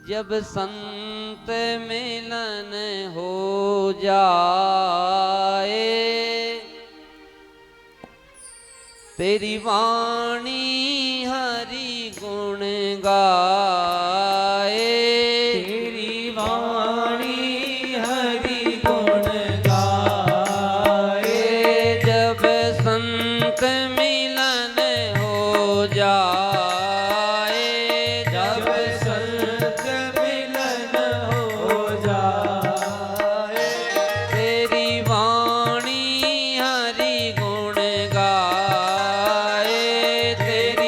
जब संत मिलन हो जाए, तेरी वाणी हरि गुण गाए, तेरी वाणी हरि गुण गाए। जब संत मिलन हो जाए, जब संत मिलन हो जाए, तेरी वाणी हरि गुण गाए, तेरी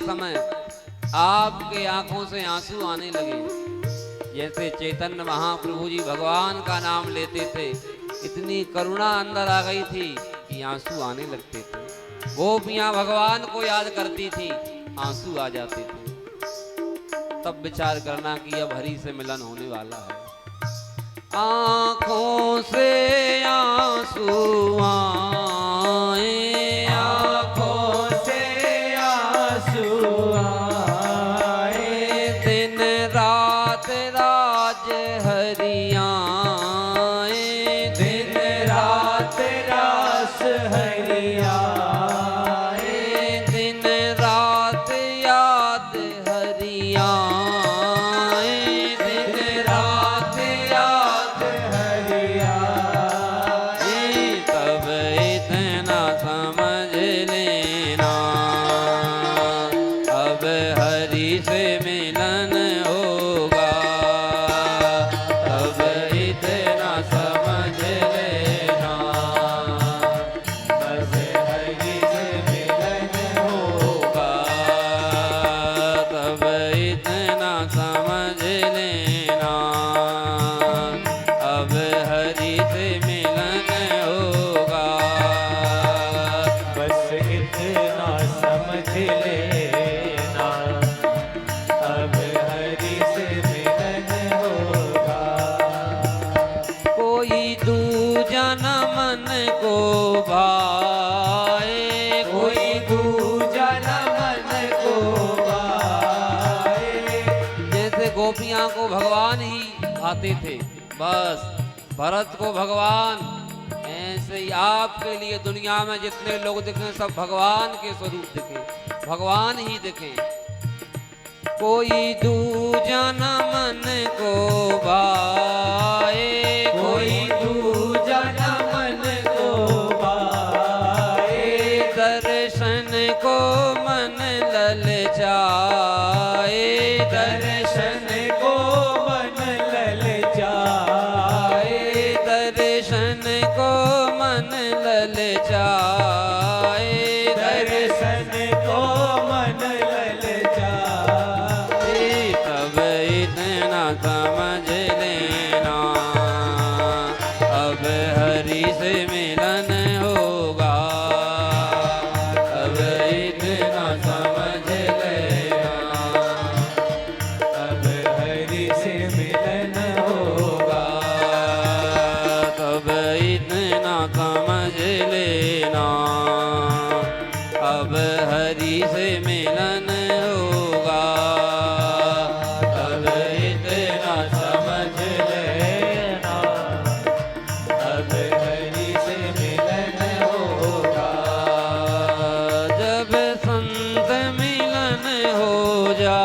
समय आपके आंखों से आंसू आने लगे। जैसे चैतन्य महाप्रभु जी भगवान का नाम लेते थे, इतनी करुणा अंदर आ गई थी कि आंसू आने लगते थे। गोपियां भगवान को याद करती थी, आंसू आ जाते थे। तब विचार करना कि अब हरि से मिलन होने वाला है। आंखों से आंसू आए, आँखों से आंसू आए, दिन रात राज हरियाए, दिन रात रास हरियाए, दिन रात याद हरियाए, दिन रात याद हरियाए, तब इतना समझ लेना अब हरि से मिलन होगा। तब इतना समझ लेना बस हरि से मिलन होगा। तब इतना समझ लेना अब हरि से मिलन होगा। बस इतना समझ लेना अब हरि से मिलन होगा। कोई दूजा न मन को भाए, कोई दूजा न मन को भाए, जैसे गोपियां को भगवान ही आते थे, बस भरत को भगवान, ऐसे ही आपके लिए दुनिया में जितने लोग दिखे सब भगवान के स्वरूप दिखे, भगवान ही दिखे। कोई दूजा न मन को भाए, कोई दूजा न मन को भाए, दर्शन को मन ललचाए, दर्शन को मन ललचाए, दर्शन को मन ललचाए, दर्शन को मन ललचाए, तब इतना समझ लेना अब हरि से मिलन होगा। तब इतना समझ लेना अब हरि से मिलन होगा। तब इतना समझ लेना अब हरि से मिलन होगा। तब इतना समझ लेना अब हरि से मिलन होगा। जब संत मिलन हो जा